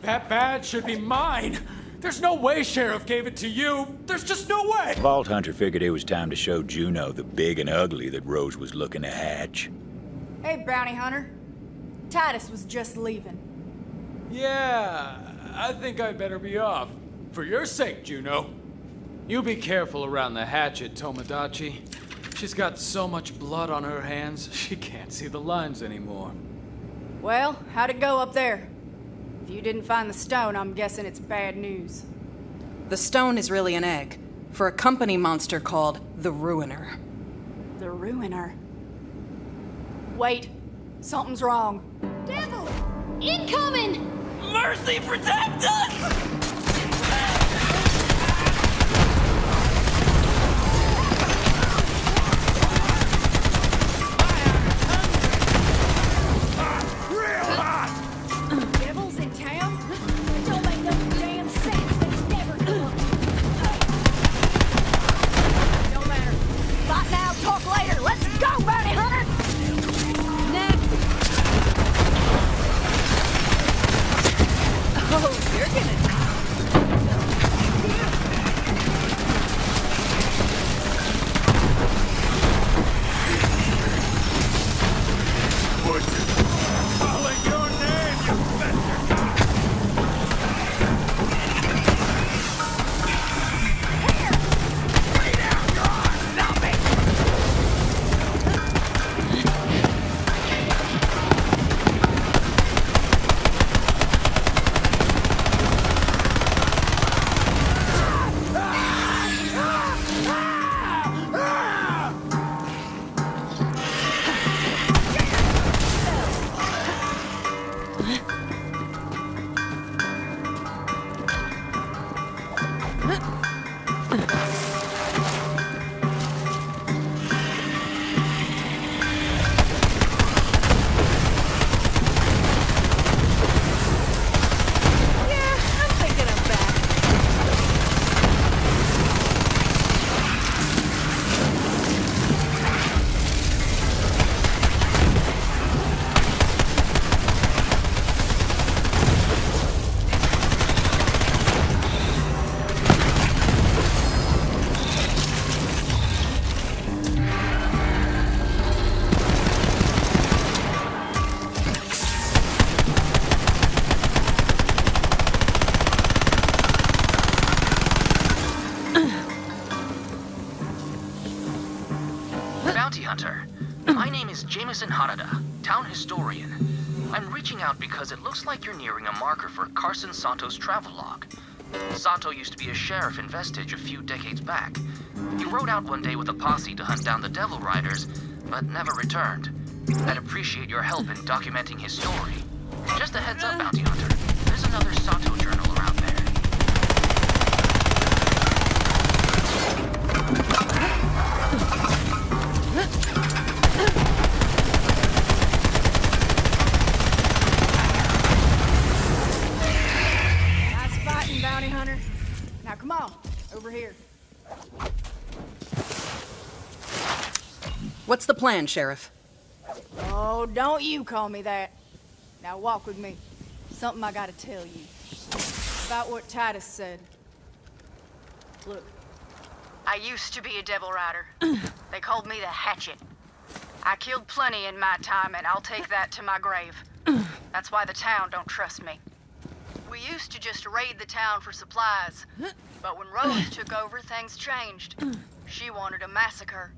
That badge should be mine! There's no way Sheriff gave it to you! There's just no way! Vault Hunter figured it was time to show Juno the big and ugly that Rose was looking to hatch. Hey, Bounty Hunter. Titus was just leaving. Yeah, I think I better be off. For your sake, Juno. You be careful around the hatchet, Tomodachi. She's got so much blood on her hands, she can't see the lines anymore. Well, how'd it go up there? If you didn't find the stone, I'm guessing it's bad news. The stone is really an egg for a company monster called the Ruiner. The Ruiner? Wait, something's wrong. Devil! Incoming! Mercy, protect us! Town historian. I'm reaching out because it looks like you're nearing a marker for Carson Santo's travel log. Santo used to be a sheriff in Vestige a few decades back. He rode out one day with a posse to hunt down the Devil Riders, but never returned. I'd appreciate your help in documenting his story. Just a heads up, Bounty Hunter. There's another Santo journal around there. Now come on, over here. What's the plan, Sheriff? Oh, don't you call me that. Now walk with me. Something I gotta tell you. About what Titus said. Look. I used to be a Devil Rider. They called me the Hatchet. I killed plenty in my time, and I'll take that to my grave. That's why the town don't trust me. We used to just raid the town for supplies, but when Rose took over, things changed. She wanted a massacre.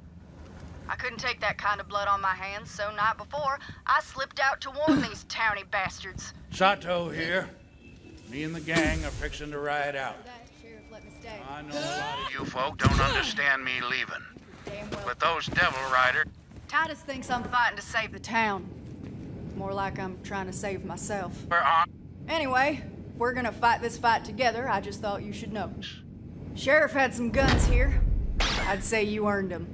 I couldn't take that kind of blood on my hands, so night before, I slipped out to warn these towny bastards. Sato here. Me and the gang are fixing to ride out. Sheriff, let me stay. I know a lot of you folk don't understand me leaving. Damn well. But those Devil Riders... Titus thinks I'm fighting to save the town. More like I'm trying to save myself. Anyway, if we're gonna fight this fight together, I just thought you should know. Sheriff had some guns here. I'd say you earned them.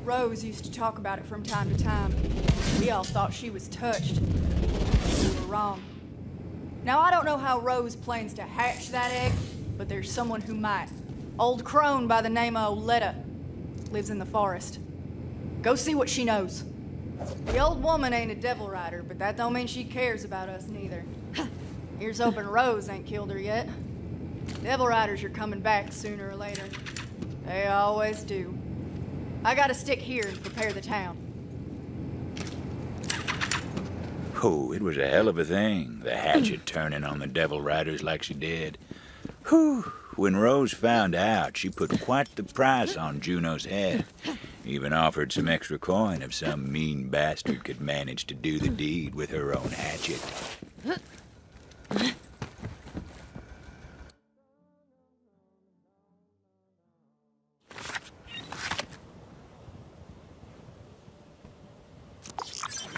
Rose used to talk about it from time to time. We all thought she was touched. We were wrong. Now, I don't know how Rose plans to hatch that egg, but there's someone who might. Old crone by the name of Oletta. Lives in the forest. Go see what she knows. The old woman ain't a devil rider, but that don't mean she cares about us neither. Here's hoping Rose ain't killed her yet. Devil riders are coming back sooner or later. They always do. I gotta stick here and prepare the town. Oh, it was a hell of a thing, the hatchet turning on the devil riders like she did. Whew. When Rose found out, she put quite the price on Juno's head. Even offered some extra coin if some mean bastard could manage to do the deed with her own hatchet.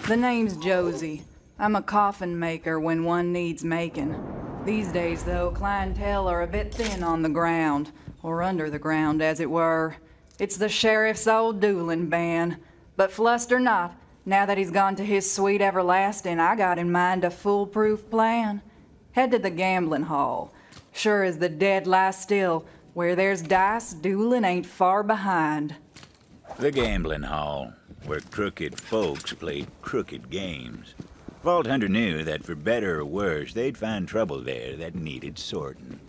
The name's Josie. I'm a coffin maker when one needs making. These days, though, clientele are a bit thin on the ground, or under the ground, as it were. It's the sheriff's old dueling band. But fluster not, now that he's gone to his sweet everlasting, I got in mind a foolproof plan. Head to the gambling hall. Sure as the dead lie still, where there's dice, dueling ain't far behind. The gambling hall, where crooked folks played crooked games. Vault Hunter knew that for better or worse, they'd find trouble there that needed sorting.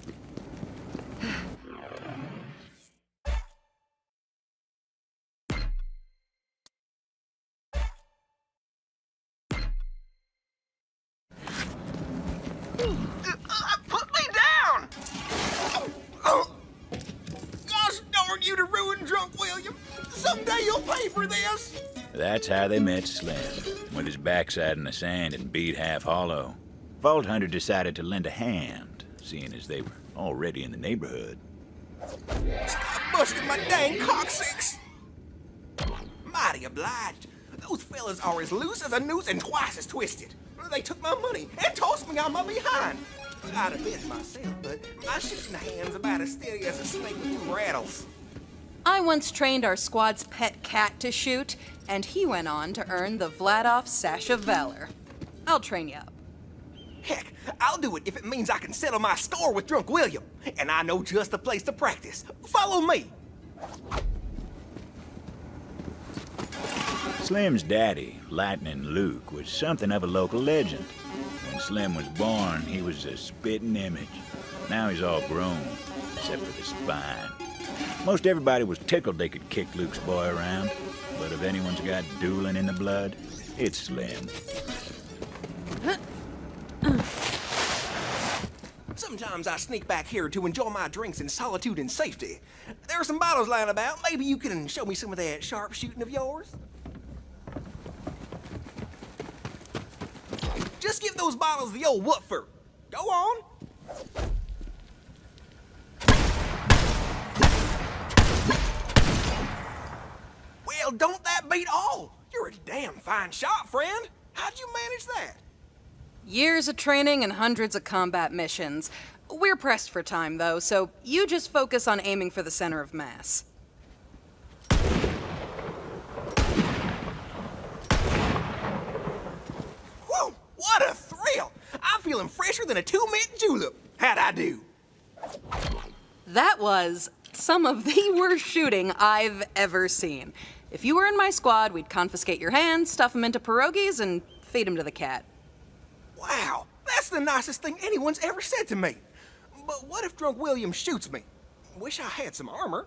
Put me down! Gosh darn you to ruin Drunk William! Someday you'll pay for this! That's how they met Slim, with his backside in the sand and beat half hollow. Vault Hunter decided to lend a hand, seeing as they were already in the neighborhood. Stop busting my dang coccyx! Mighty obliged. Those fellas are as loose as a noose and twice as twisted. They took my money and tossed me on my behind. I'd have been myself, but my shooting hand's about as steady as a snake with two rattles. I once trained our squad's pet cat to shoot, and he went on to earn the Vladov Sash of Valor. I'll train you up. Heck, I'll do it if it means I can settle my score with Drunk William. And I know just the place to practice. Follow me. Slim's daddy, Lightning Luke, was something of a local legend. When Slim was born, he was a spitting image. Now he's all grown, except for the spine. Most everybody was tickled they could kick Luke's boy around, but if anyone's got dueling in the blood, it's Slim. Sometimes I sneak back here to enjoy my drinks in solitude and safety. There are some bottles lying about. Maybe you can show me some of that sharp shooting of yours? Just give those bottles the old woofer. Go on. Well, don't that beat all? You're a damn fine shot, friend. How'd you manage that? Years of training and hundreds of combat missions. We're pressed for time, though, so you just focus on aiming for the center of mass. Whoa, what a thrill! I'm feeling fresher than a two-mint julep. How'd I do? That was some of the worst shooting I've ever seen. If you were in my squad, we'd confiscate your hands, stuff them into pierogies, and feed them to the cat. Wow, that's the nicest thing anyone's ever said to me. But what if Drunk William shoots me? Wish I had some armor.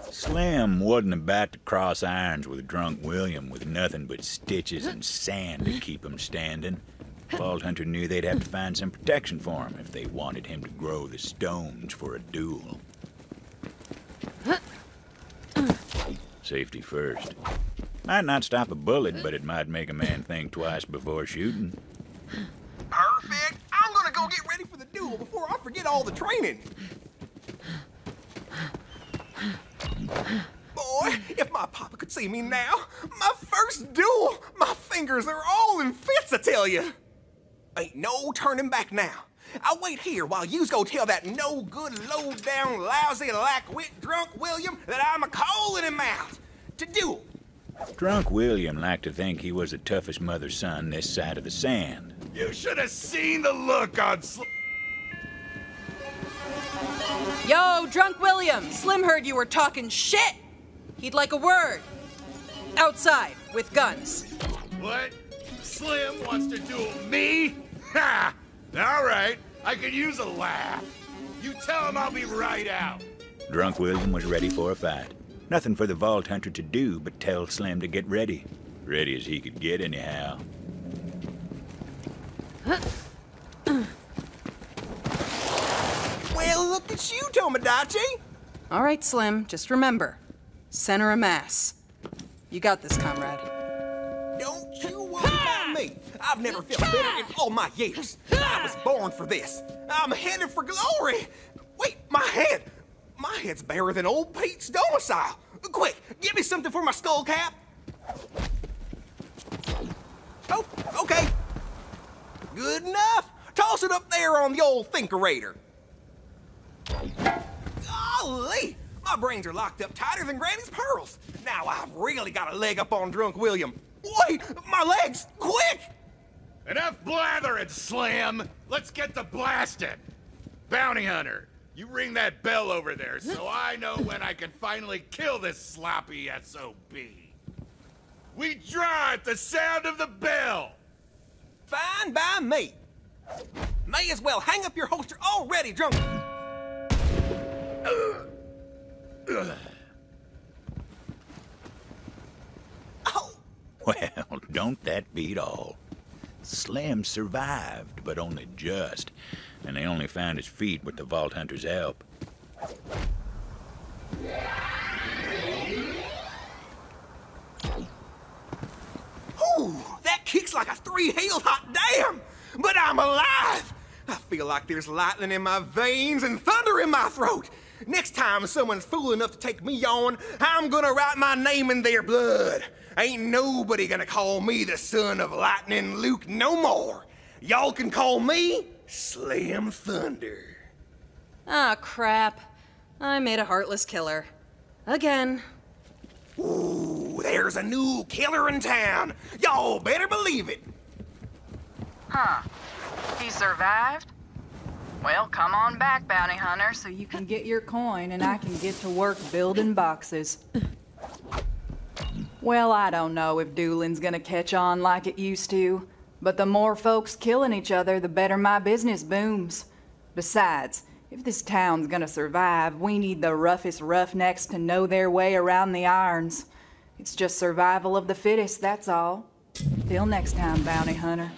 Slim wasn't about to cross irons with Drunk William with nothing but stitches and sand to keep him standing. Vault Hunter knew they'd have to find some protection for him if they wanted him to grow the stones for a duel. Safety first. Might not stop a bullet, but it might make a man think twice before shooting. Perfect. I'm gonna go get ready for the duel before I forget all the training. Boy, if my papa could see me now, my first duel, my fingers are all in fits, I tell you. Ain't no turning back now. I'll wait here while yous go tell that no-good, low-down, lousy, lack-wit Drunk William that I'm a-calling him out to duel. Drunk William liked to think he was the toughest mother's son this side of the sand. You should have seen the look on Yo, Drunk William! Slim heard you were talking shit! He'd like a word. Outside, with guns. What? Slim wants to duel me? Ha! All right, I could use a laugh. You tell him I'll be right out. Drunk William was ready for a fight. Nothing for the Vault Hunter to do but tell Slim to get ready. Ready as he could get anyhow. Well, look at you, Tomodachi! All right, Slim, just remember. Center of mass. You got this, comrade. Don't you worry about me. I've never felt better in all my years. I was born for this. I'm headed for glory. Wait, my head. My head's barer than old Pete's domicile. Quick, give me something for my skull cap. Oh, okay. Good enough. Toss it up there on the old thinkerator. Golly! My brains are locked up tighter than Granny's pearls. Now I've really got a leg up on Drunk William. Wait, my legs! Quick! Enough blathering, Slim! Let's get to blasting! Bounty Hunter, you ring that bell over there so I know when I can finally kill this sloppy SOB. We draw at the sound of the bell! Fine by me. May as well hang up your holster already, Drunk. Well, don't that beat all? Slim survived, but only just, and they only found his feet with the Vault Hunter's help. Ooh, that kicks like a three-hailed hot dam! But I'm alive! I feel like there's lightning in my veins and thunder in my throat. Next time someone's fool enough to take me on, I'm gonna write my name in their blood. Ain't nobody gonna call me the son of Lightning Luke no more. Y'all can call me Slim Thunder. Ah, crap. I made a heartless killer. Again. Ooh, there's a new killer in town. Y'all better believe it. Huh. He survived? Well, come on back, Bounty Hunter, so you can get your coin and I can get to work building boxes. Well, I don't know if dueling's gonna catch on like it used to, but the more folks killing each other, the better my business booms. Besides, if this town's gonna survive, we need the roughest roughnecks to know their way around the irons. It's just survival of the fittest, that's all. Till next time, Bounty Hunter.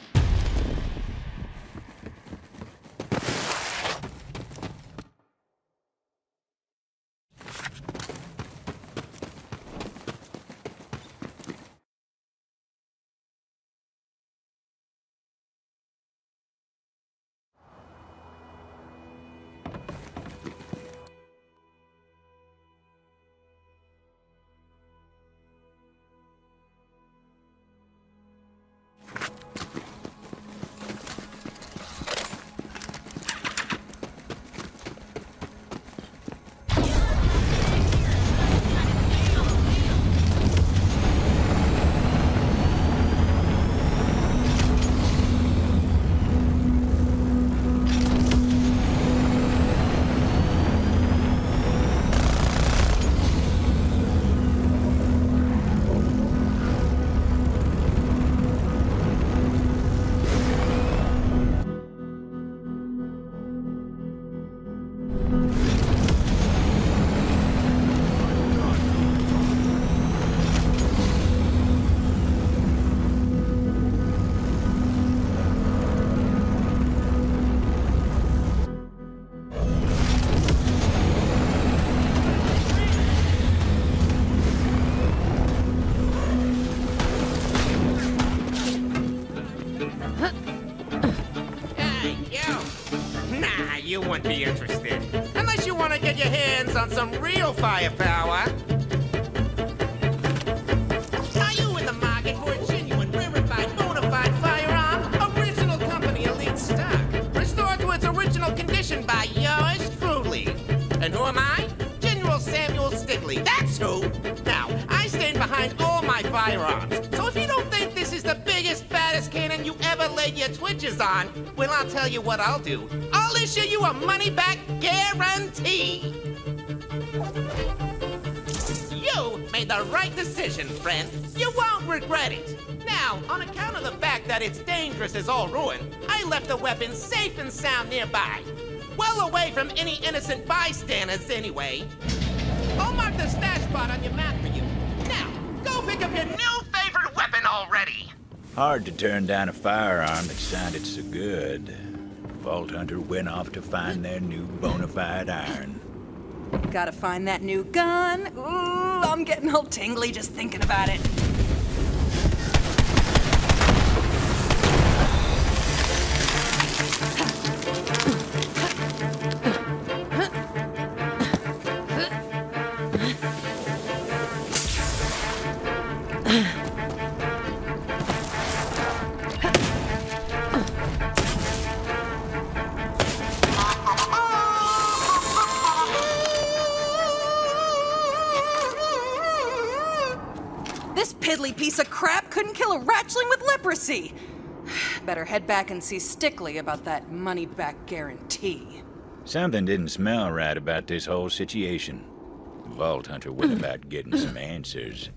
You wouldn't be interested. Unless you want to get your hands on some real firepower. Are you in the market for a genuine, rarefied, bona fide firearm? Original company, elite stock. Restored to its original condition by yours truly. And who am I? General Samuel Stigley. That's who. Now, I stand behind all my firearms. So if you don't think this is the biggest, baddest cannon you ever laid your twitches on, well, I'll tell you what I'll do. I'll issue you a money-back guarantee. You made the right decision, friend. You won't regret it. Now, on account of the fact that it's dangerous as all ruin, I left the weapon safe and sound nearby. Well away from any innocent bystanders, anyway. I'll mark the stash spot on your map for you. Now, go pick up your new favorite weapon already. Hard to turn down a firearm that sounded so good. Vault Hunter went off to find their new bona fide iron. Gotta find that new gun. Ooh, I'm getting all tingly just thinking about it. This piddly piece of crap couldn't kill a ratchling with leprosy. Better head back and see Stickley about that money-back guarantee. Something didn't smell right about this whole situation. Vault Hunter went about getting some answers.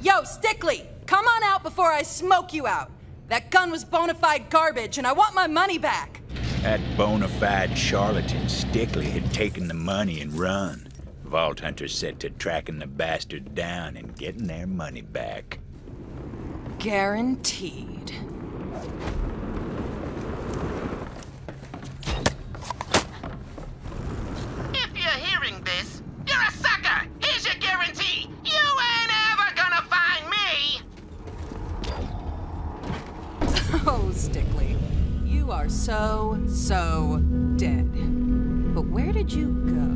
Yo, Stickley! Come on out before I smoke you out! That gun was bona fide garbage, and I want my money back! That bona fide charlatan Stickley had taken the money and run. Vault Hunter set to tracking the bastard down and getting their money back. Guaranteed. If you're hearing this, you're a sucker! Here's your guarantee! You ain't ever gonna find me! Oh, Stickley. You are so dead. But where did you go?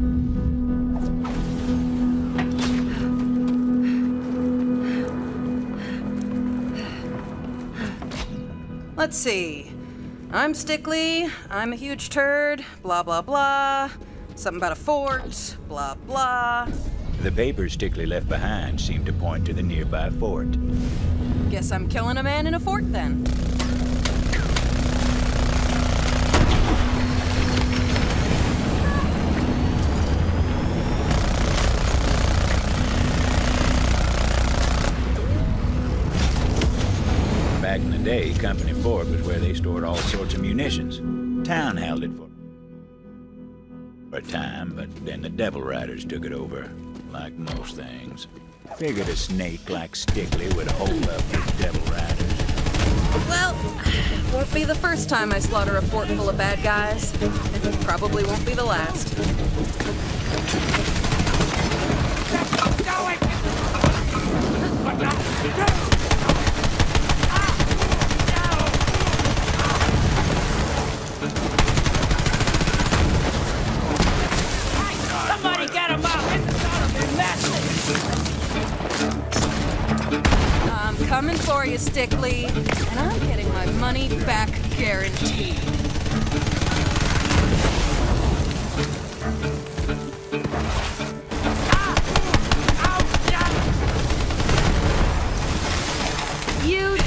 Let's see. I'm Stickley, I'm a huge turd, blah blah blah. Something about a fort, blah blah. The papers Stickley left behind seemed to point to the nearby fort. Guess I'm killing a man in a fort then. Back in the day, Company Fort was where they stored all sorts of munitions. Town held it for a time, but then the Devil Riders took it over, like most things. Figured a snake like Stickley would hold up with Devil Riders. Well, won't be the first time I slaughter a fort full of bad guys. It probably won't be the last. Somebody get him up! This is gonna be messy! I'm coming for you, Stickley, and I'm getting my money back guaranteed. You do.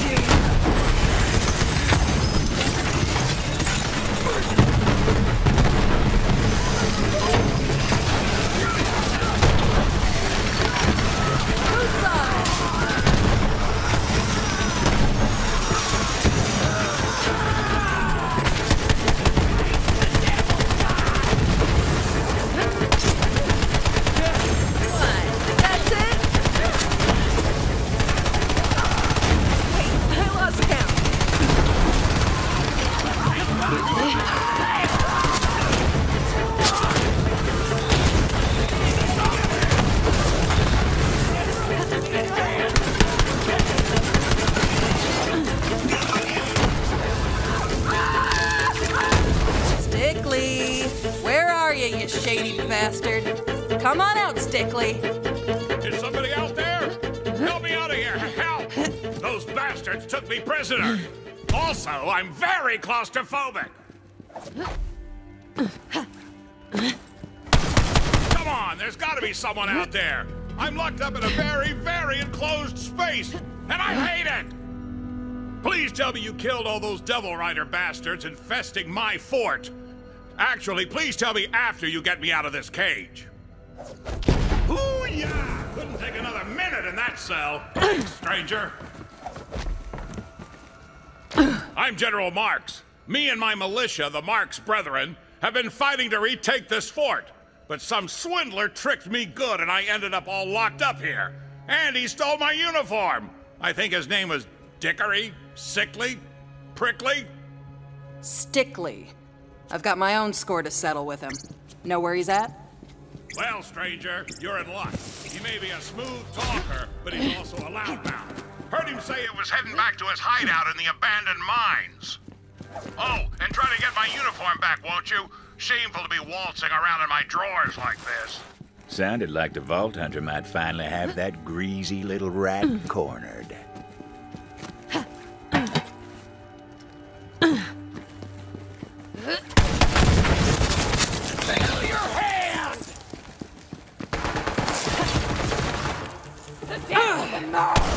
You shady bastard. Come on out, Stickley. Is somebody out there? Help me out of here! Help! Those bastards took me prisoner. Also, I'm very claustrophobic. Come on, there's got to be someone out there. I'm locked up in a very, very enclosed space, and I hate it! Please tell me you killed all those Devil Rider bastards infesting my fort. Actually, please tell me after you get me out of this cage. Ooh, yeah! Couldn't take another minute in that cell. Thanks, stranger. I'm General Marks. Me and my militia, the Marks Brethren, have been fighting to retake this fort. But some swindler tricked me good and I ended up all locked up here. And he stole my uniform. I think his name was Dickory, Sickly, Prickly. Stickly. I've got my own score to settle with him. Know where he's at? Well, stranger, you're in luck. He may be a smooth talker, but he's also a loudmouth. Heard him say it was heading back to his hideout in the abandoned mines. Oh, and try to get my uniform back, won't you? Shameful to be waltzing around in my drawers like this. Sounded like the Vault Hunter might finally have that greasy little rat cornered. Feel your hand! The devil of the north!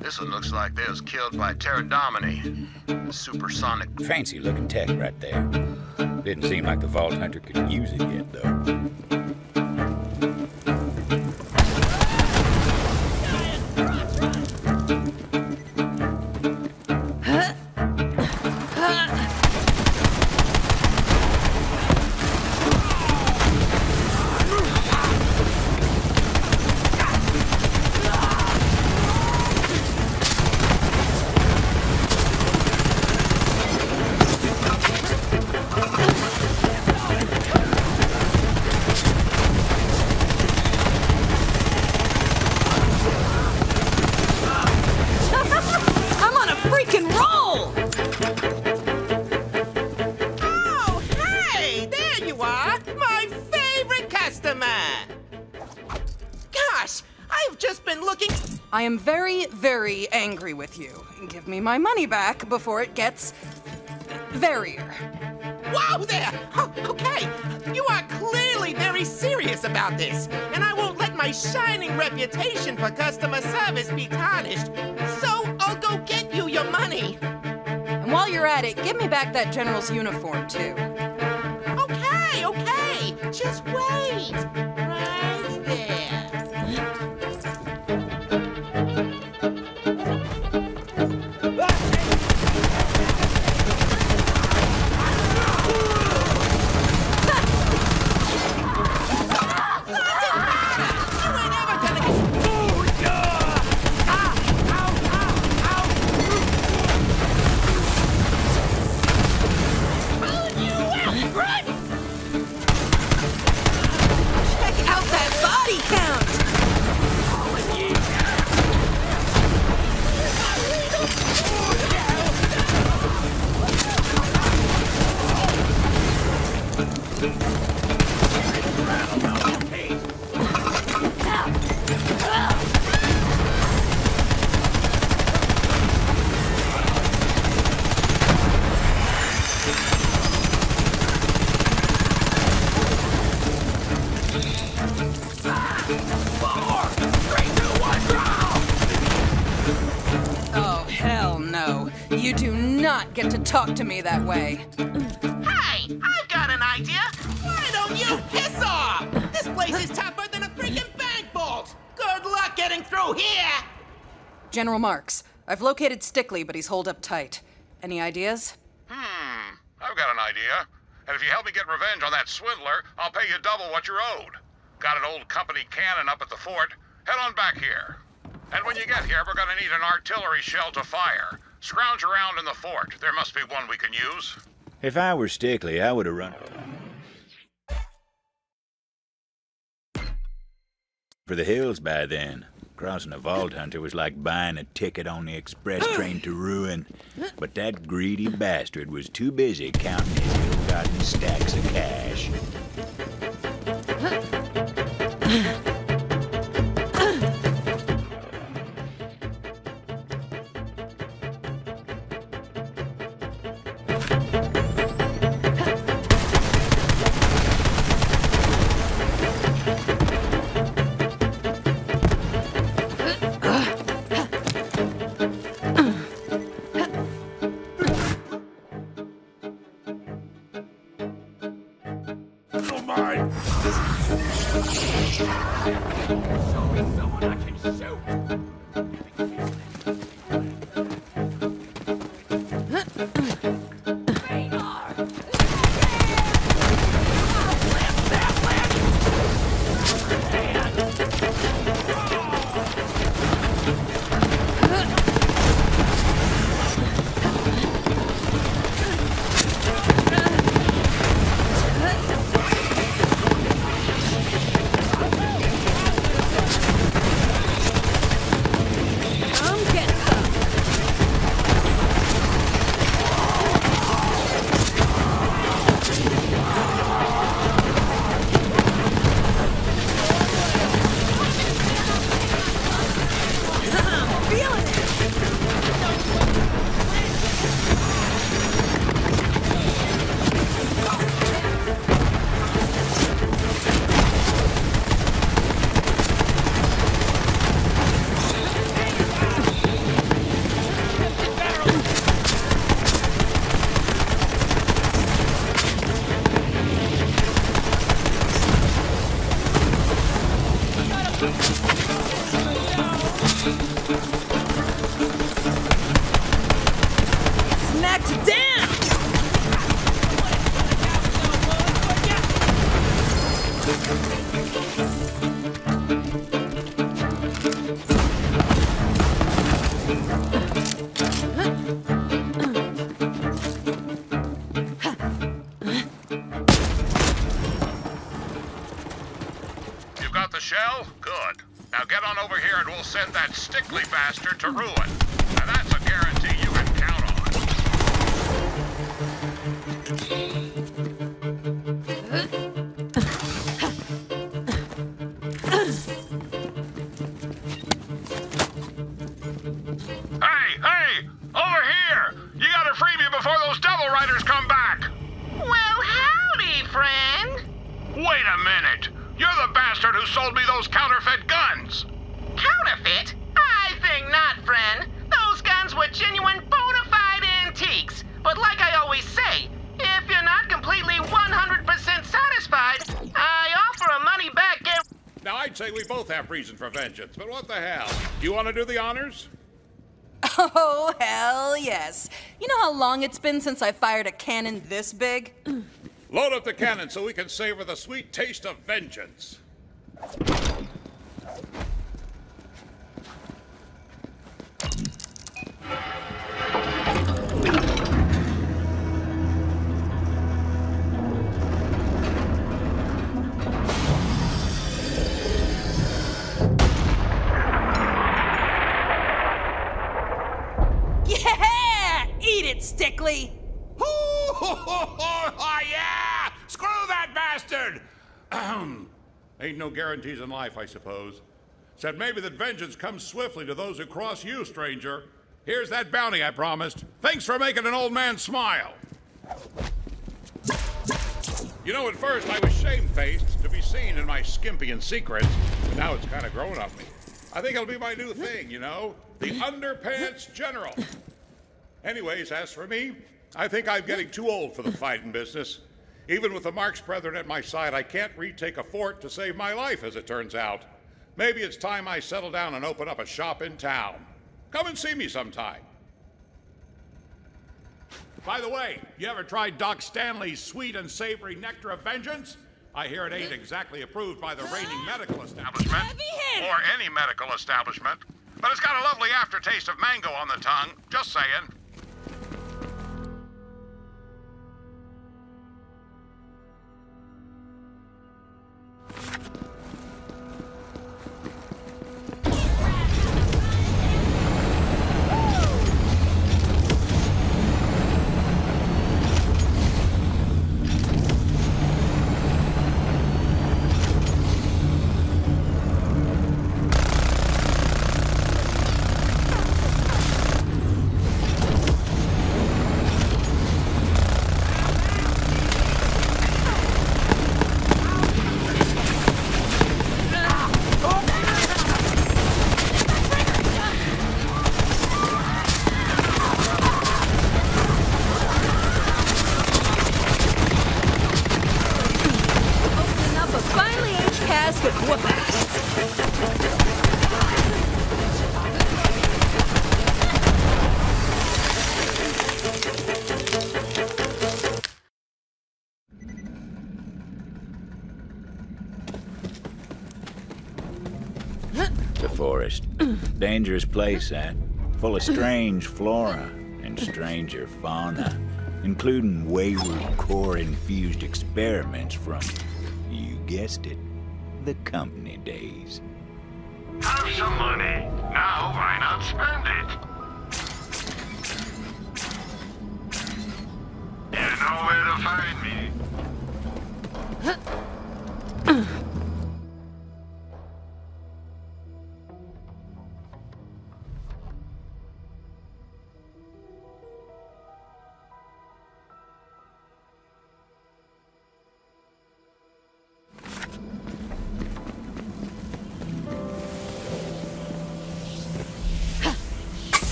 This one looks like they was killed by Pterodomini. Supersonic. Fancy looking tech right there. Didn't seem like the Vault Hunter could use it yet, though. I've just been looking... I am very, very angry with you. Give me my money back before it gets... verier. Whoa there! Oh, okay, you are clearly very serious about this, and I won't let my shining reputation for customer service be tarnished. So I'll go get you your money. And while you're at it, give me back that general's uniform, too. Okay, just wait. Right there. You do not get to talk to me that way. Hey, I've got an idea. Why don't you piss off? This place is tougher than a freaking bank vault. Good luck getting through here. General Marks, I've located Stickley, but he's holed up tight. Any ideas? I've got an idea. And if you help me get revenge on that swindler, I'll pay you double what you're owed. Got an old company cannon up at the fort. Head on back here. And when you get here, we're gonna need an artillery shell to fire. Scrounge around in the fort. There must be one we can use. If I were Stickley, I would have run for the hills by then. Crossing a vault hunter was like buying a ticket on the express train to ruin. But that greedy bastard was too busy counting his ill-gotten stacks of cash. Send that Stickley bastard to ruin. Now that's a guarantee you can count on. those counterfeit guns? Counterfeit? I think not, friend. Those guns were genuine bona fide antiques. But like I always say, if you're not completely 100% satisfied, I offer a money-back guarantee. Now, I'd say we both have reason for vengeance, but what the hell? You want to do the honors? Oh, hell yes. You know how long it's been since I fired a cannon this big? Load up the cannon so we can savor the sweet taste of vengeance. Yeah! Eat it, Stickly! Yeah! Screw that bastard! Ain't no guarantees in life, I suppose. Said maybe that vengeance comes swiftly to those who cross you, stranger. Here's that bounty I promised. Thanks for making an old man smile. You know, at first I was shamefaced to be seen in my skimpy and secrets, but now it's kind of grown on me. I think it'll be my new thing, you know? The underpants general. Anyways, as for me, I think I'm getting too old for the fighting business. Even with the Marx Brethren at my side, I can't retake a fort to save my life, as it turns out. Maybe it's time I settle down and open up a shop in town. Come and see me sometime. By the way, you ever tried Doc Stanley's sweet and savory nectar of vengeance? I hear it ain't exactly approved by the reigning medical establishment. Or any medical establishment. But it's got a lovely aftertaste of mango on the tongue. Just saying. The forest. Dangerous place, that. Full of strange flora and stranger fauna, including wayward core-infused experiments from, you guessed it, the company days. Have some money. Now why not spend it? You know where to find me.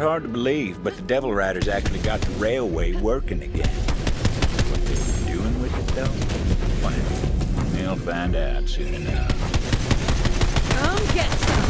Hard to believe, but the Devil Riders actually got the railway working again. What they were doing with it, though? Well, we'll find out soon enough. Come get some!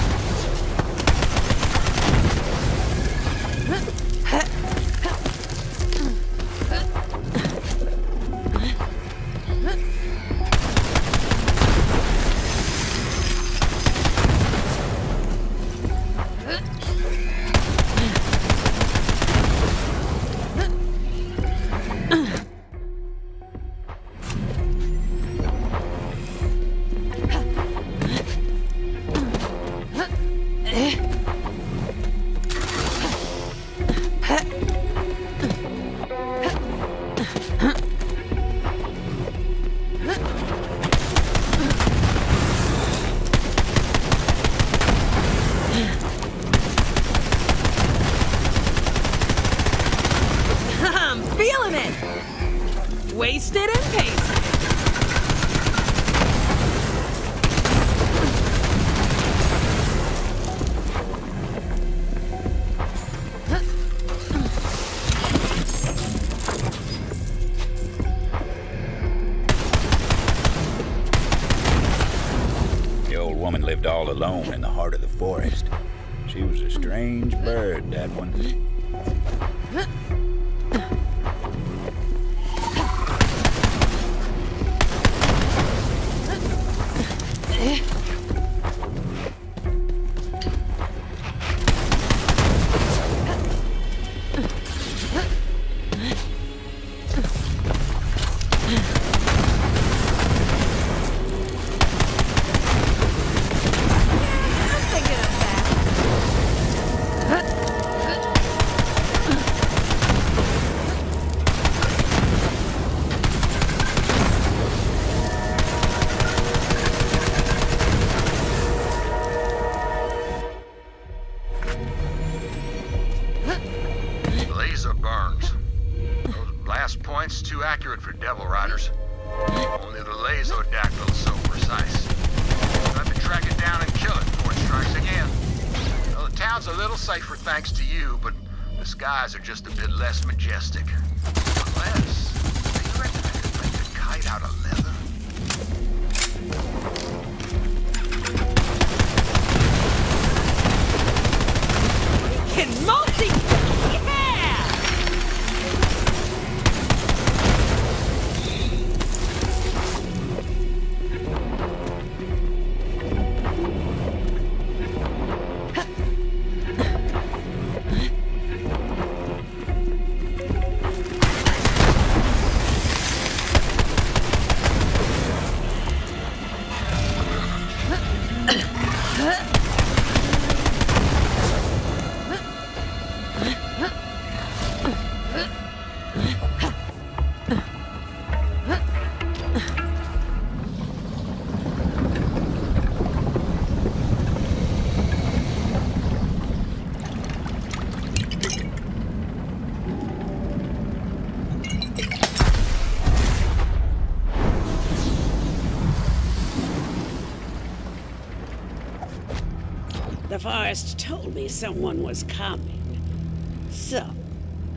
lived all alone in the heart of the forest. She was a strange bird, that one. Too accurate for Devil Riders. Only the Lazodactyl's so precise. I have to track it down and kill it before it strikes again. Well, the town's a little safer thanks to you, but the skies are just a bit less majestic. Unless, do you reckon I could make a kite out of leather? We can multi- The forest told me someone was coming. So,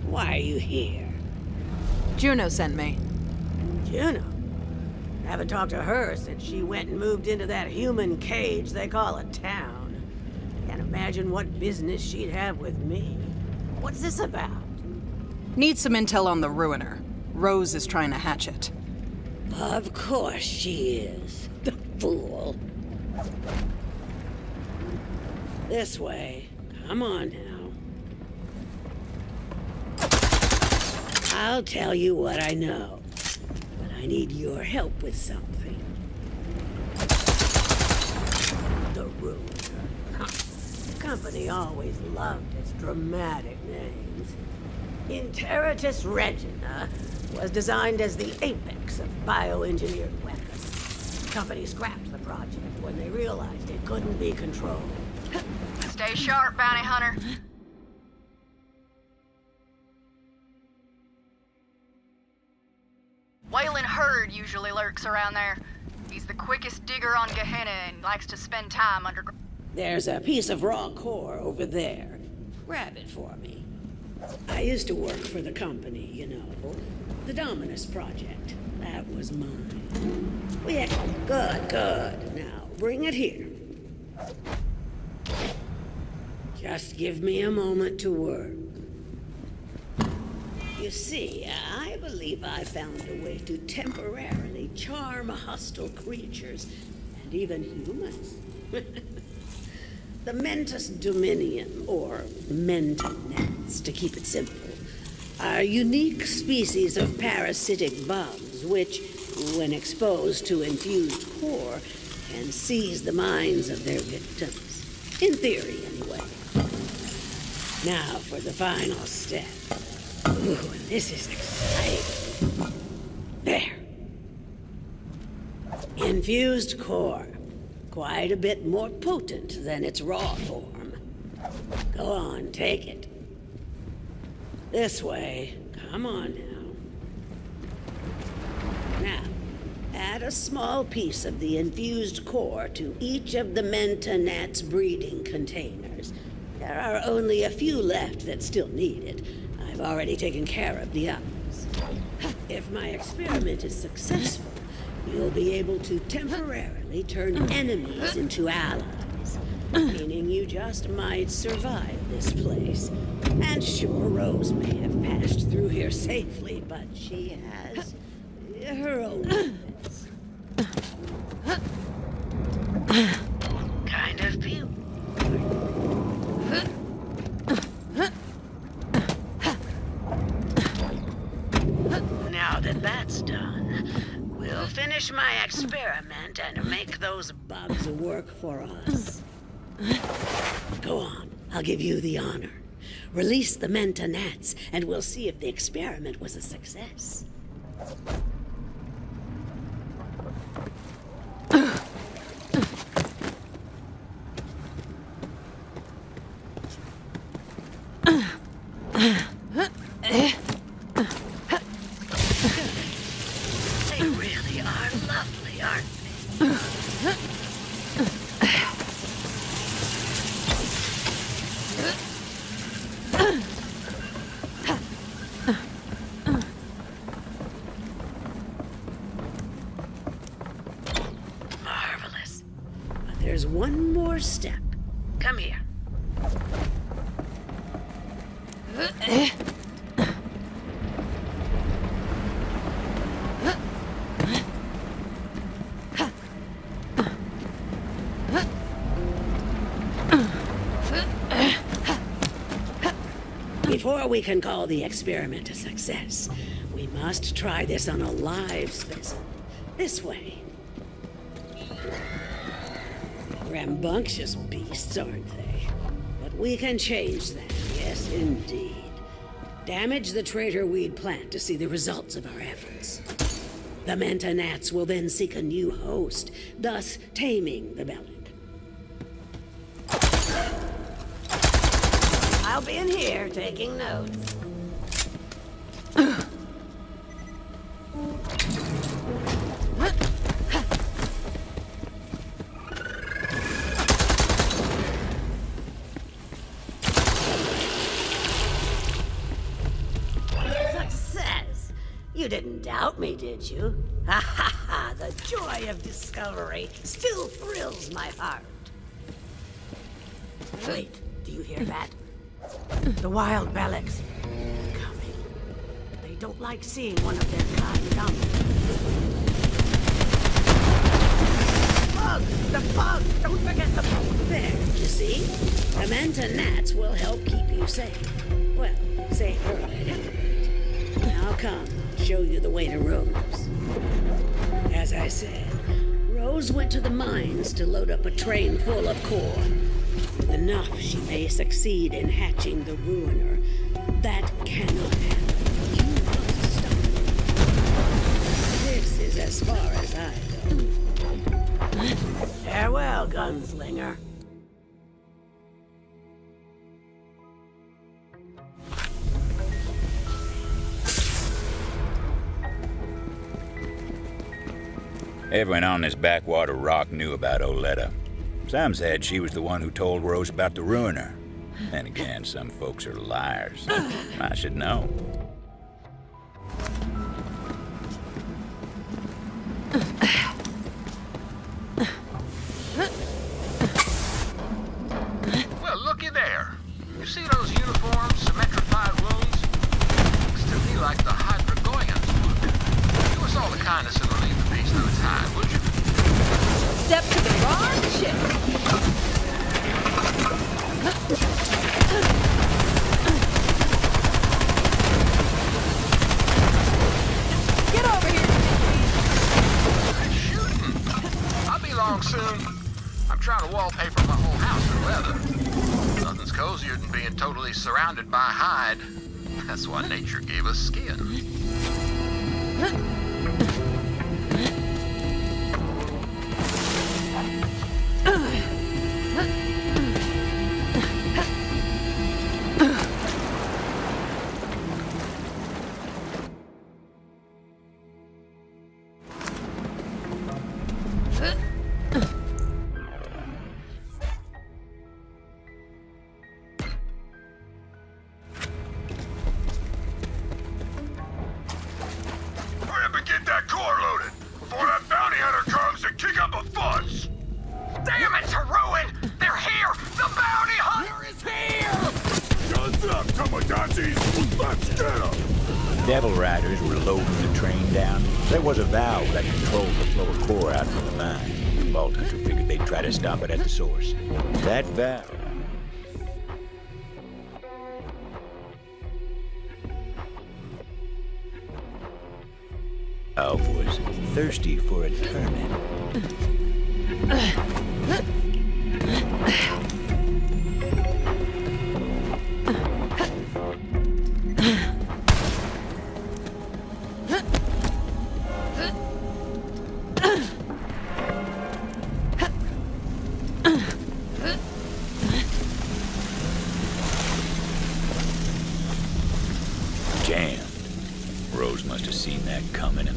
why are you here? Juno sent me. Juno? Haven't talked to her since she went and moved into that human cage they call a town. Can't imagine what business she'd have with me. What's this about? Need some intel on the Ruiner. Rose is trying to hatch it. Of course she is. The fool. This way. Come on now. I'll tell you what I know, but I need your help with something. The Ruiner. The company always loved its dramatic names. Interitus Regina was designed as the apex of bioengineered weapons. The company scrapped the project when they realized it couldn't be controlled. Stay sharp, bounty hunter. Waylon Hurd usually lurks around there. He's the quickest digger on Gehenna and likes to spend time underground. There's a piece of raw core over there. Grab it for me. I used to work for the company, you know. The Dominus Project. That was mine. Yeah, good. Now, bring it here. Just give me a moment to work. You see, I believe I found a way to temporarily charm hostile creatures, and even humans. The Mentis Dominion, or Mentinets, to keep it simple, are unique species of parasitic bugs which, when exposed to infused core, can seize the minds of their victims. In theory, anyway. Now for the final step. Ooh, this is exciting. There. Infused core. Quite a bit more potent than its raw form. Go on, take it. This way. Come on now. Now, add a small piece of the infused core to each of the Mentinat's breeding containers. There are only a few left that still need it. I've already taken care of the others. If my experiment is successful, you'll be able to temporarily turn enemies into allies, meaning you just might survive this place. And sure, Rose may have passed through here safely, but she has her own limits. Kind of beautiful. Now that that's done, we'll finish my experiment and make those bugs work for us. Go on, I'll give you the honor. Release the Menta gnats, and we'll see if the experiment was a success. They really are lovely, aren't they? Marvelous. But there's one more step. Come here. Before we can call the experiment a success, we must try this on a live specimen. This way. Rambunctious beasts, aren't they? But we can change that, yes indeed. Damage the traitor weed plant to see the results of our efforts. The Menta gnats will then seek a new host, thus taming the Bellic. I'll be in here taking notes. Success! You didn't doubt me, did you? Ha ha ha! The joy of discovery still thrills my heart. Wait, do you hear that? The wild Bellics coming. They don't like seeing one of their kind come. Bugs! The bugs! Don't forget the bugs! There, you see? The Menta gnats will help keep you safe. Well, safer at any rate. Now come, I'll show you the way to Rose. As I said, Rose went to the mines to load up a train full of corn. With enough, she may succeed in hatching the Ruiner. That cannot happen. You must stop it. This is as far as I go. Farewell, gunslinger. Everyone on this backwater rock knew about Oletta. Some said she was the one who told Rose about the Ruiner. Then again, some folks are liars. I should know. Well, looky there. You see those uniforms, symmetrified wounds? Looks to me like the Hydrogoyans would. Do us all the kindness and relieve the beast of its hide, would you? Step to the wrong chick. Get over here. Shooting. I'll be along soon. I'm trying to wallpaper my whole house with leather. Nothing's cozier than being totally surrounded by hide. That's why nature gave us skin. Devil Riders were loading the train down, there was a valve that controlled the flow of core out from the mine. The Vault Hunter figured they'd try to stop it at the source. That valve... was thirsty for a turning.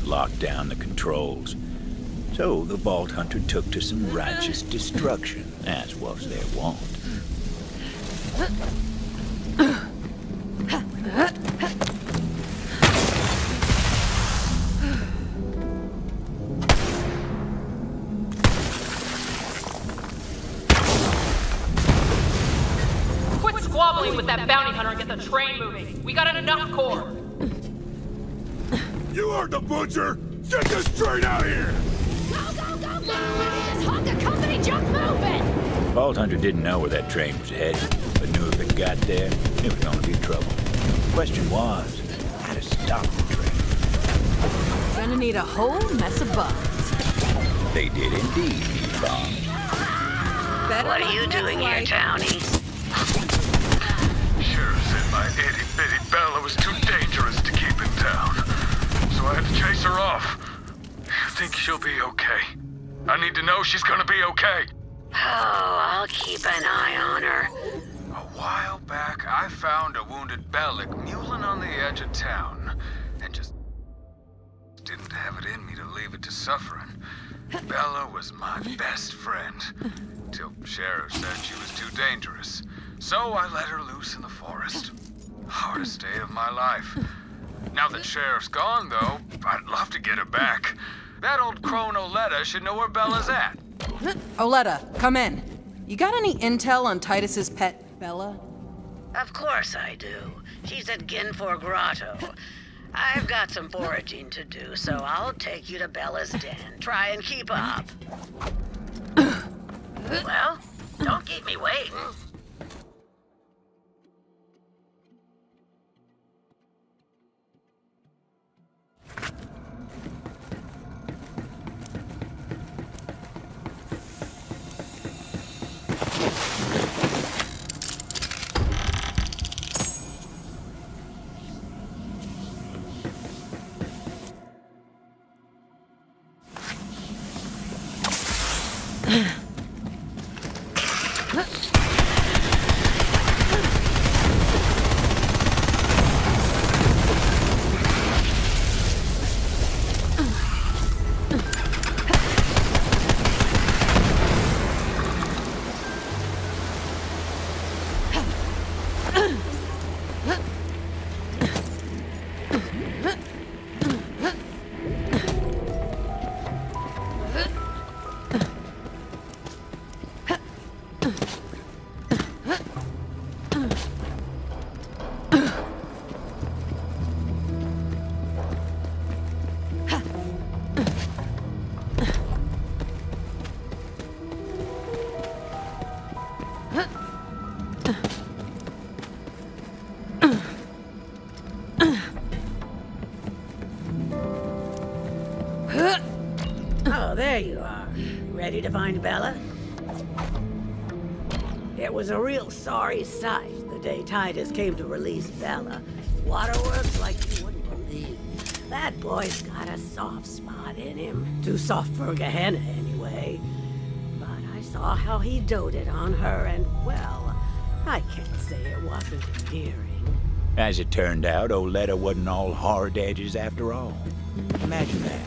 Locked down the controls. So the Vault Hunter took to some righteous destruction, as was their wont. Quit squabbling with that bounty hunter and get the train moving. We got enough core. You heard the butcher! Get this train out of here! Go, go, go, go! This hunk of company junk moving! Vault Hunter didn't know where that train was headed, but knew if it got there, it was going to be trouble. The question was, how to stop the train. Gonna need a whole mess of bombs. They did indeed need bombs. What are you doing here, Townie? Sheriff said my itty-bitty Bella was too dangerous to keep in town. So I had to chase her off. I think she'll be okay. I need to know she's gonna be okay. Oh, I'll keep an eye on her. A while back, I found a wounded Bellic muling on the edge of town, and just didn't have it in me to leave it to suffering. Bella was my best friend, till Sheriff said she was too dangerous. So I let her loose in the forest. Hardest day of my life. Now that Sheriff's gone, though, I'd love to get her back. That old crone Oletta should know where Bella's at. Oletta, come in. You got any intel on Titus's pet, Bella? Of course I do. She's at Ginfor Grotto. I've got some foraging to do, so I'll take you to Bella's den. Try and keep up. Well, don't keep me waiting. Oh, there you are. Ready to find Bella? It was a real sorry sight the day Titus came to release Bella. Waterworks like you wouldn't believe. That boy's got a soft spot in him. Too soft for Gehenna, anyway. But I saw how he doted on her, and, well, I can't say it wasn't endearing. As it turned out, Oletta wasn't all hard edges after all. Imagine that.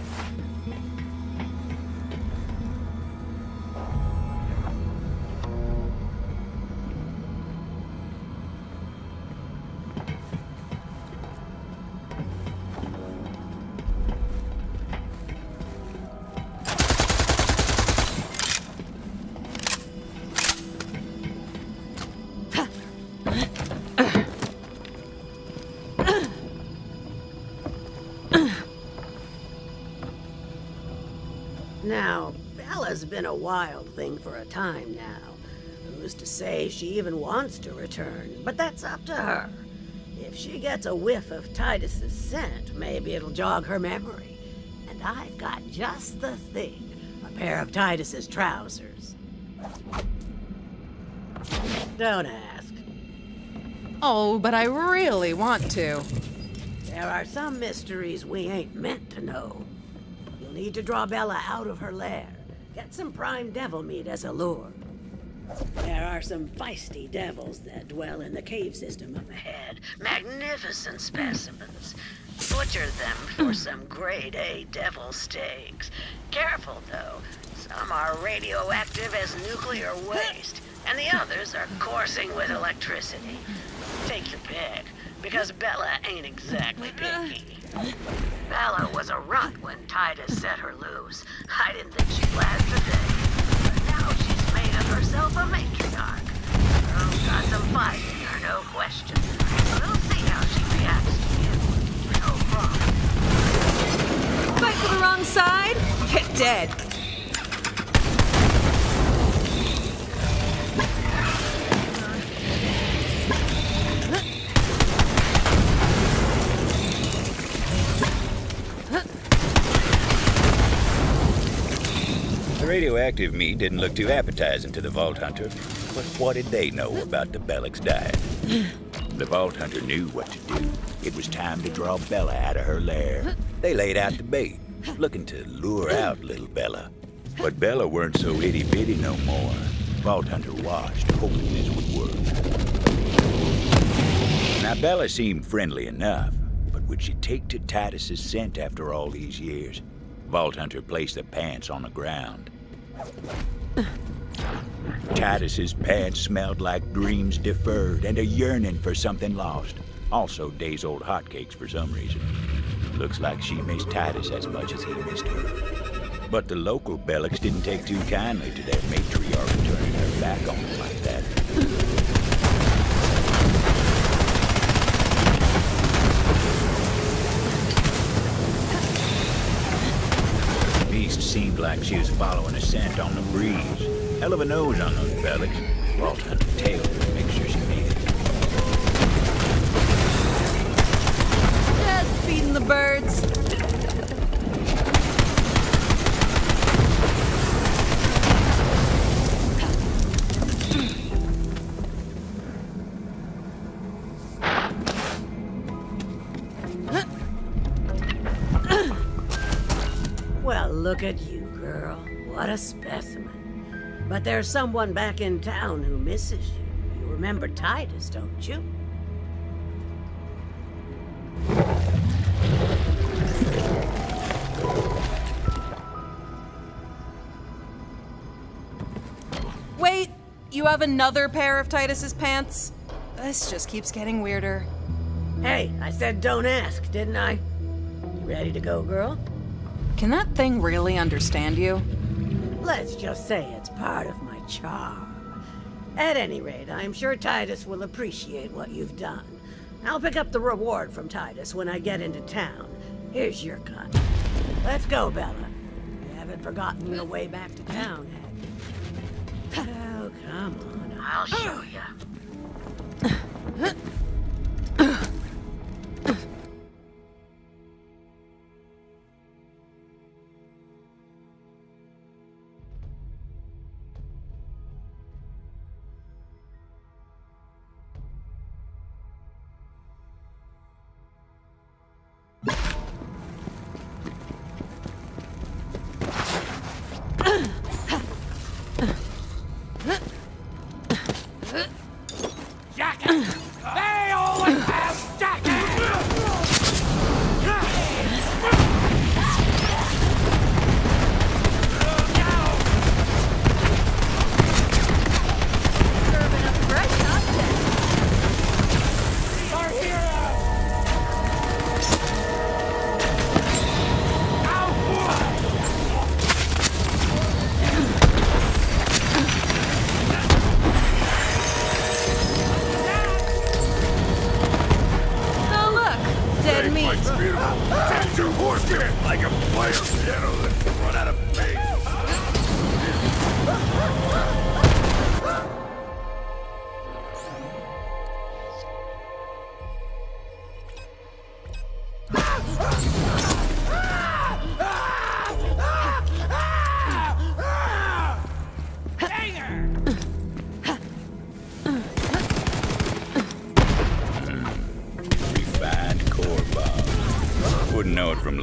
Now, Bella's been a wild thing for a time now. Who's to say she even wants to return? But that's up to her. If she gets a whiff of Titus's scent, maybe it'll jog her memory. And I've got just the thing. A pair of Titus's trousers. Don't ask. Oh, but I really want to. There are some mysteries we ain't meant to know. You'll need to draw Bella out of her lair. Get some prime devil meat as a lure. There are some feisty devils that dwell in the cave system up ahead. Magnificent specimens. Butcher them for some grade A devil steaks. Careful, though. Some are radioactive as nuclear waste, and the others are coursing with electricity. Take your pick, because Bella ain't exactly picky. Bella was a runt when Titus set her loose. I didn't think she'd last a day. But now she's made of herself a matriarch. Girl's got some fight in her, no question. We'll see how she reacts to you. No problem. Fight for the wrong side? Get dead. The radioactive meat didn't look too appetizing to the Vault Hunter, but what did they know about the Bellic's diet? The Vault Hunter knew what to do. It was time to draw Bella out of her lair. They laid out the bait, looking to lure out little Bella. But Bella weren't so itty-bitty no more. Vault Hunter watched, hoping this would work. Now, Bella seemed friendly enough, but would she take to Titus's scent after all these years? Vault Hunter placed the pants on the ground. Titus's pants smelled like dreams deferred and a yearning for something lost. Also days-old hotcakes for some reason. Looks like she missed Titus as much as he missed her. But the local Bellics didn't take too kindly to their matriarch turning her back on them like that. Beast seemed like she was following a scent on the breeze. Hell of a nose on those Bellics. Vault Hunter tailed her to make sure she made it. Just feeding the birds. Well, look at you, girl. What a specimen. But there's someone back in town who misses you. You remember Titus, don't you? Wait, you have another pair of Titus's pants? This just keeps getting weirder. Hey, I said don't ask, didn't I? You ready to go, girl? Can that thing really understand you? Let's just say it's part of my charm. At any rate, I'm sure Titus will appreciate what you've done. I'll pick up the reward from Titus when I get into town. Here's your cut. Let's go, Bella. You haven't forgotten your way back to town, have you? Oh, come on. I'll show you.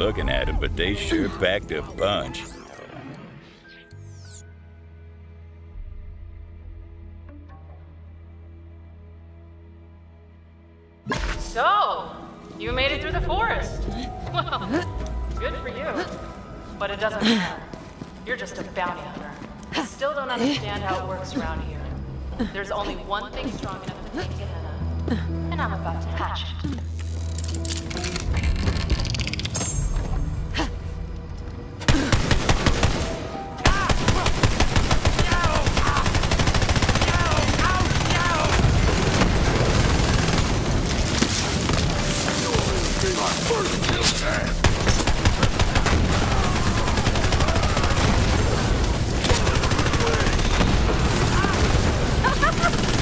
looking at them, but they sure packed a punch. So, you made it through the forest. Well, good for you. But it doesn't matter. You're just a bounty hunter. I still don't understand how it works around here. There's only one thing strong enough to take it, and I'm about to hatch it.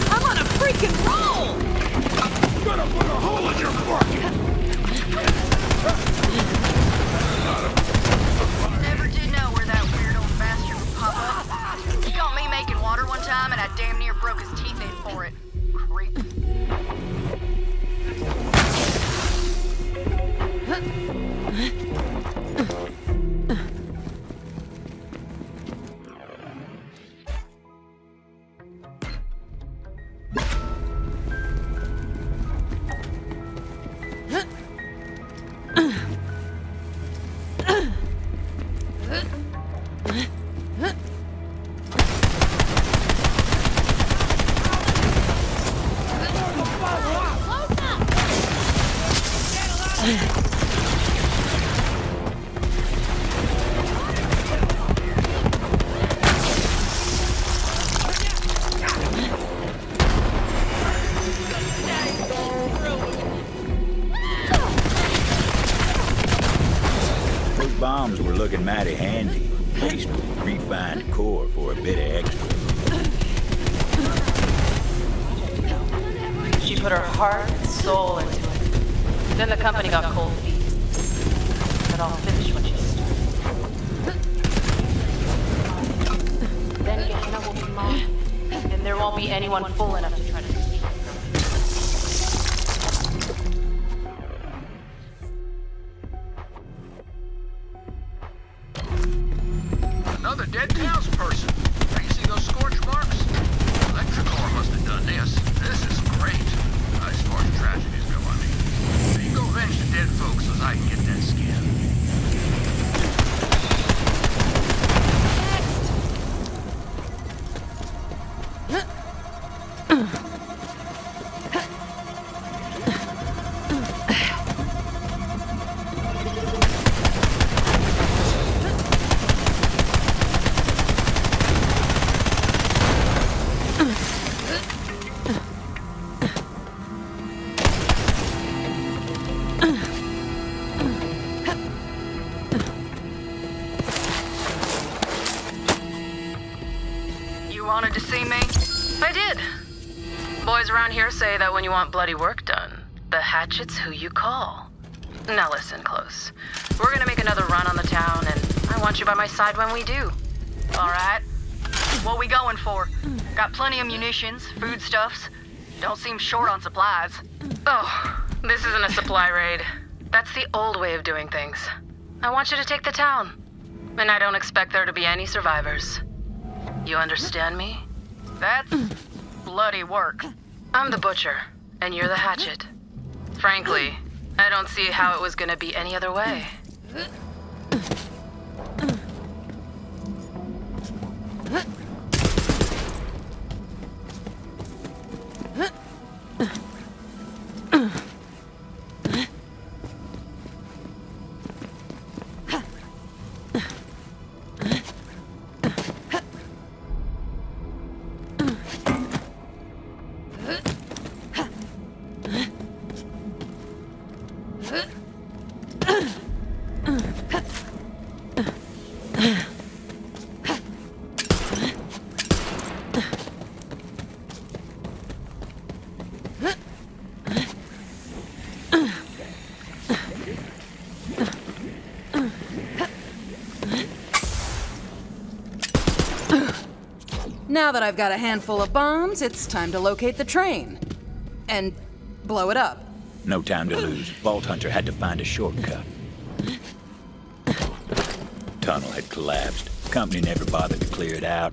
I'm on a freaking roll! Gonna put a hole in your bucket! Never did know where that weird old bastard would pop up. He caught me making water one time, and I damn near broke his teeth in for it. Creep. Those bombs were looking mighty handy, laced with refined core for a bit of extra. She put her heart and soul into it. Then the company got cold feet. But I'll finish what she started. Then Gehenna will be mine, and there won't be anyone fool enough to try to defeat her. Another dead townsperson. Now you see those scorch marks? Electrical must have done this. This is great. As far as tragedies go, I mean. Now you go avenge the dead folks so I can get that skin. Wanted to see me? I did. Boys around here say that when you want bloody work done, the hatchet's who you call. Now listen close. We're gonna make another run on the town, and I want you by my side when we do. All right? What we going for? Got plenty of munitions, foodstuffs. Don't seem short on supplies. Oh, this isn't a supply raid. That's the old way of doing things. I want you to take the town. And I don't expect there to be any survivors. You understand me? That's bloody work. I'm the butcher, and you're the hatchet. Frankly, I don't see how it was gonna be any other way. Now that I've got a handful of bombs, it's time to locate the train. And blow it up. No time to lose. Vault Hunter had to find a shortcut. tunnel had collapsed. The company never bothered to clear it out.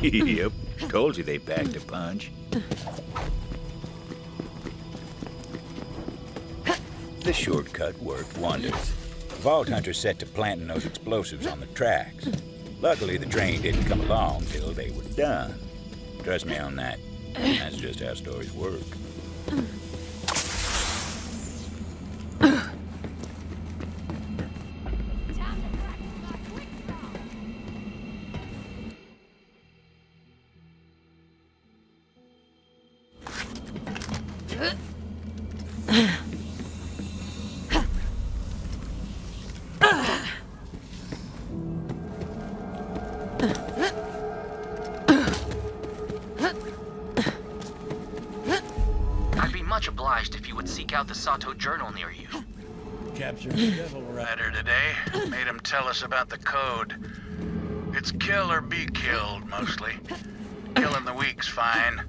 Yep, told you they packed a punch. The shortcut worked wonders. The Vault Hunter set to planting those explosives on the tracks. Luckily, the train didn't come along till they were done. Trust me on that. That's just how stories work. I'd be much obliged if you would seek out the Sato journal near you. Captured the devil rider today. Made him tell us about the code. It's kill or be killed, mostly. Killing the weak's fine.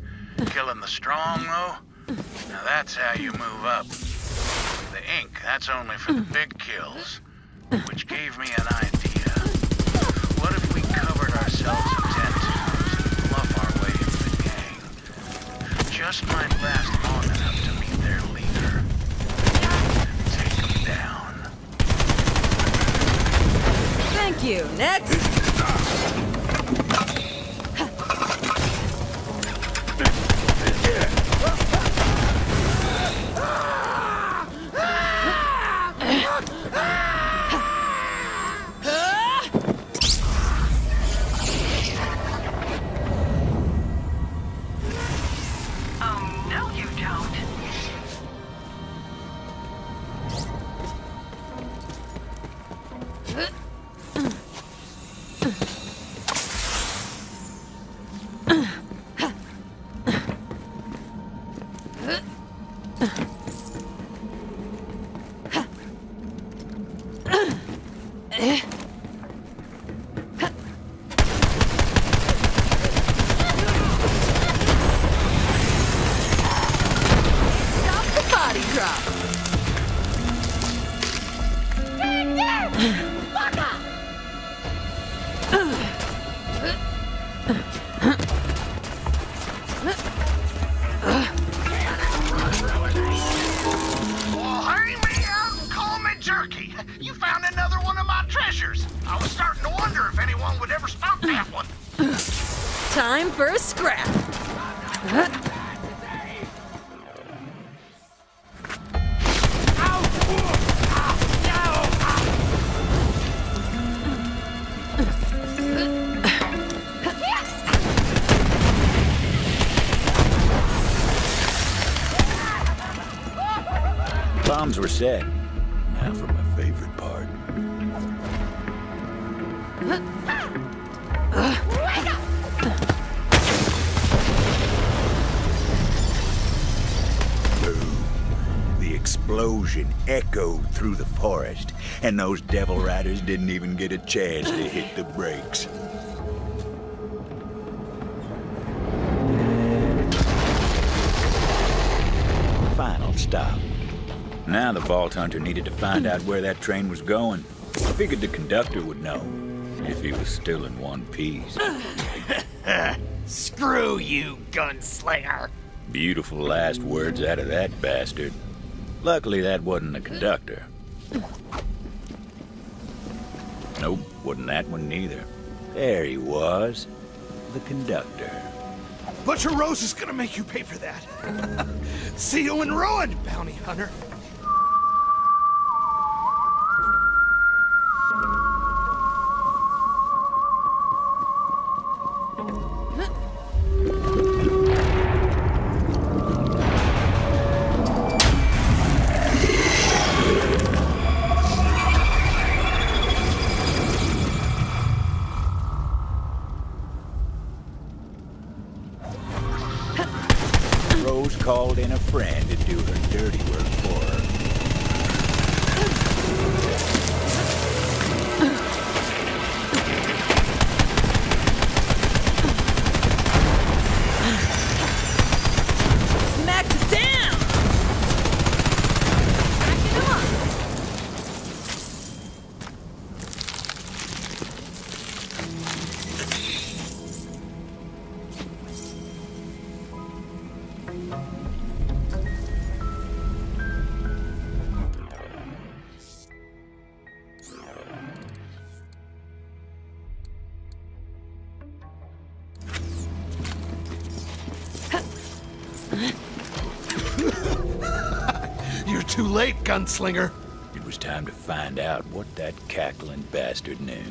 Killing the strong, though? Now that's how you move up. The ink, that's only for the big kills. Which gave me an idea. What if we covered ourselves in tattoos and fluff our way into the gang? Just might last long enough to meet their leader. Take them down. Thank you. Next. Time for a scrap. Bombs were set. Now for my favorite part. The explosion echoed through the forest, and those devil riders didn't even get a chance to hit the brakes. Final stop. Now the Vault Hunter needed to find out where that train was going. I figured the conductor would know, if he was still in one piece. Screw you, gunslinger! Beautiful last words out of that bastard. Luckily, that wasn't the conductor. Nope, wasn't that one neither. There he was, the conductor. Butcher Rose is gonna make you pay for that. See you in ruin, bounty hunter. Rose called in a friend to do her dirty work for her. You're too late, gunslinger. It was time to find out what that cackling bastard knew.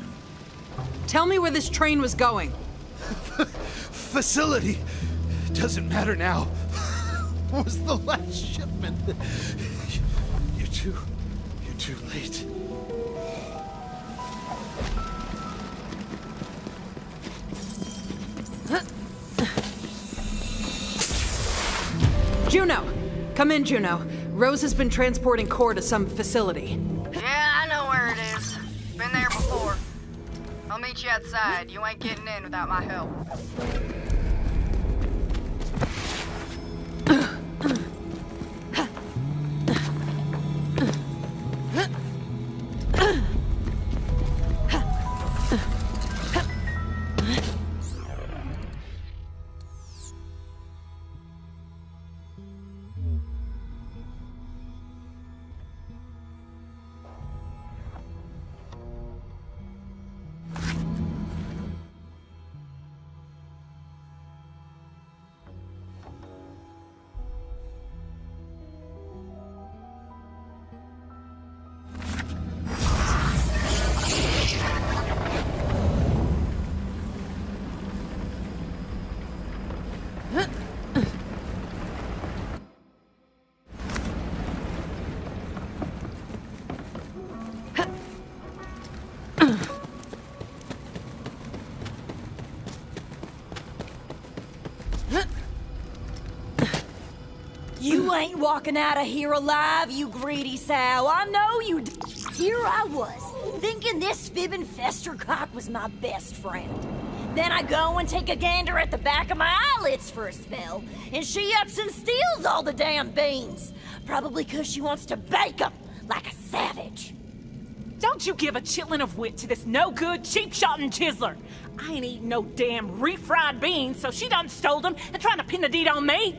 Tell me where this train was going. Facility. Doesn't matter now. Was the last shipment. You're too late. Juno! Come in, Juno. Rose has been transporting core to some facility. Yeah, I know where it is. Been there before. I'll meet you outside. You ain't getting in without my help. You ain't walking out of here alive, you greedy sow. I know you d. Here I was, thinking this fibbing festercock was my best friend. Then I go and take a gander at the back of my eyelids for a spell, and she ups and steals all the damn beans. Probably 'cause she wants to bake 'em like a savage. Don't you give a chitlin of wit to this no-good, cheap-shotting chiseler. I ain't eating no damn refried beans, so she done stole them and trying to pin the deed on me.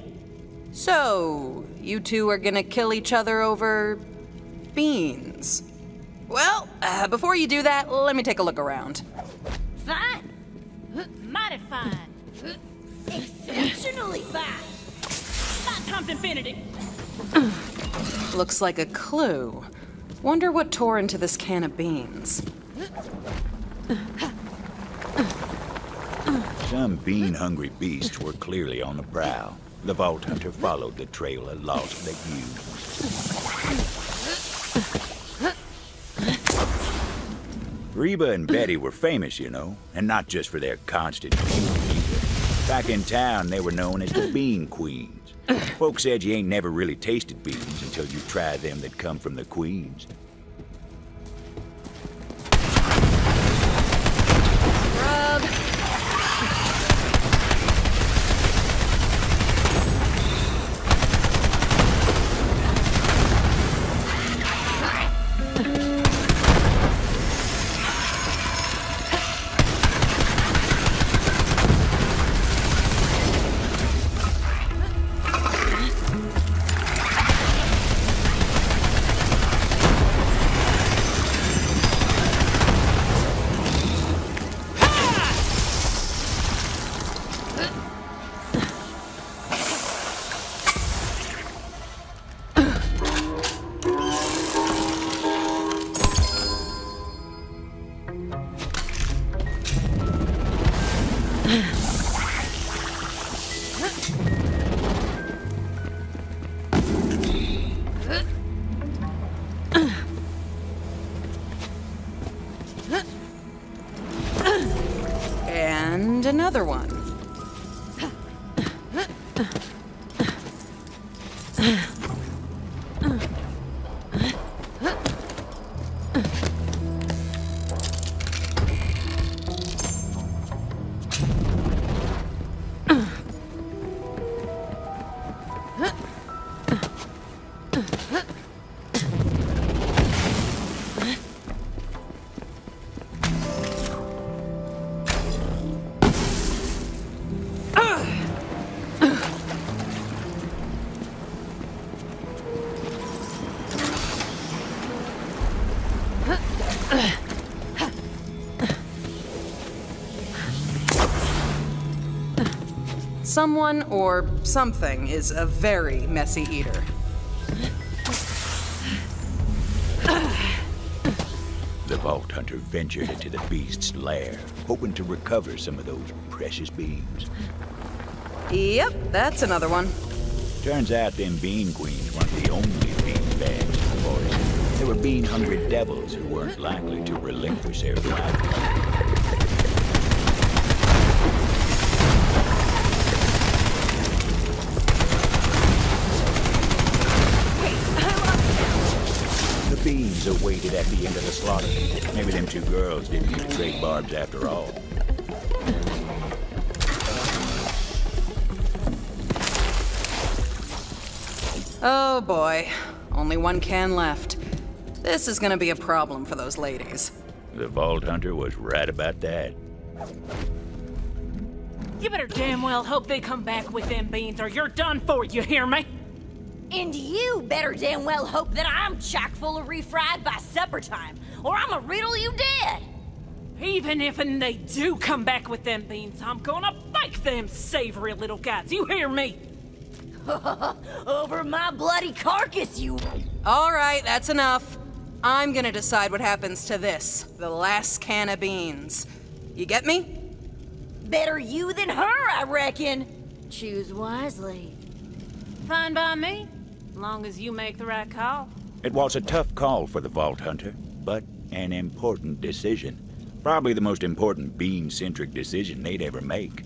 So, you two are gonna kill each other over beans. Well, before you do that, let me take a look around. Fine. Mighty fine. Exceptionally fine. 5 times infinity. Looks like a clue. Wonder what tore into this can of beans. Some bean-hungry beasts were clearly on the prowl. The Vault Hunter followed the trail of lost legumes. Reba and Betty were famous, you know, and not just for their constant fumes either. Back in town, they were known as the Bean Queens. Folks said you ain't never really tasted beans until you try them that come from the Queens. And another one. Someone or something is a very messy eater. The Vault Hunter ventured into the beast's lair, hoping to recover some of those precious beans. Yep, that's another one. Turns out them bean queens weren't the only bean bags in the forest. There were bean-hungry devils who weren't likely to relinquish their livelihood. Beans awaited at the end of the slaughter. Maybe them two girls didn't use trade barbs after all. Oh boy, only one can left. This is gonna be a problem for those ladies. The Vault Hunter was right about that. You better damn well hope they come back with them beans or you're done for, you hear me? And you better damn well hope that I'm chock full of refried by supper time, or I'ma riddle you dead! Even if they do come back with them beans, I'm gonna bake them savory little guys, you hear me? Over my bloody carcass, you... Alright, that's enough. I'm gonna decide what happens to this, the last can of beans. You get me? Better you than her, I reckon. Choose wisely. Fine by me. Long as you make the right call. It was a tough call for the Vault Hunter, but an important decision. Probably the most important bean-centric decision they'd ever make.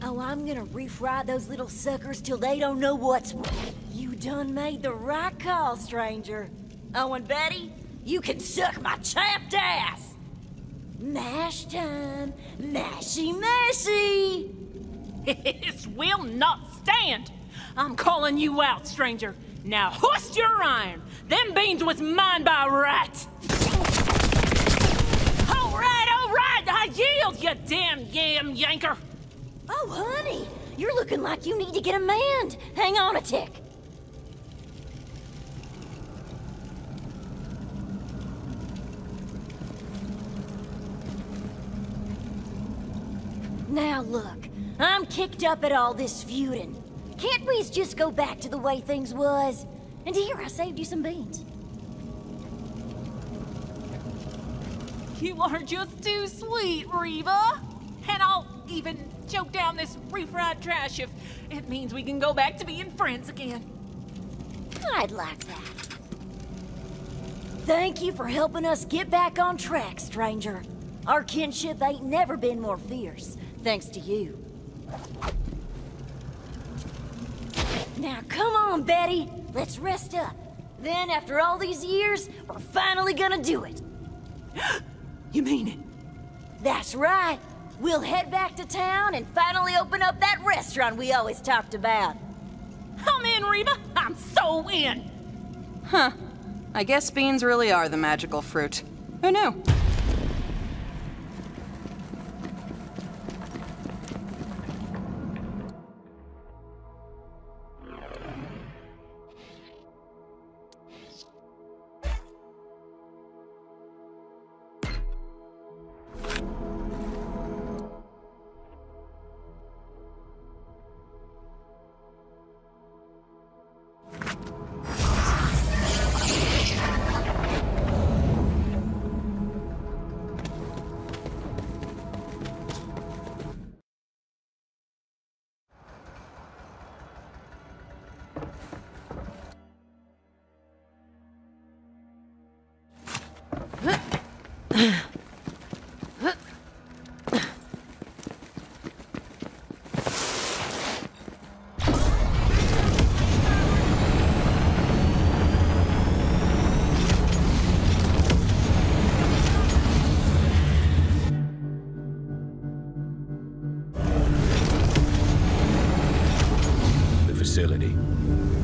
Oh, I'm gonna refry those little suckers till they don't know what's what. You done made the right call, stranger. Oh, and Betty, you can suck my chapped ass! Mash time! Mashy, mashy! This will not stand! I'm calling you out, stranger. Now hoist your iron. Them beans was mine by right. All right, I yield, you damn yam yanker. Oh, honey, you're looking like you need to get a manned. Hang on a tick. Now look, I'm kicked up at all this feuding. Can't we just go back to the way things was? And here, I saved you some beans. You are just too sweet, Reva. And I'll even choke down this refried trash if it means we can go back to being friends again. I'd like that. Thank you for helping us get back on track, stranger. Our kinship ain't never been more fierce, thanks to you. Now, come on, Betty. Let's rest up. Then, after all these years, we're finally gonna do it. You mean it? That's right. We'll head back to town and finally open up that restaurant we always talked about. I'm in, Reba. I'm so in. Huh. I guess beans really are the magical fruit. Who knew?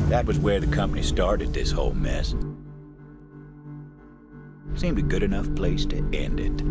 That was where the company started this whole mess. Seemed a good enough place to end it.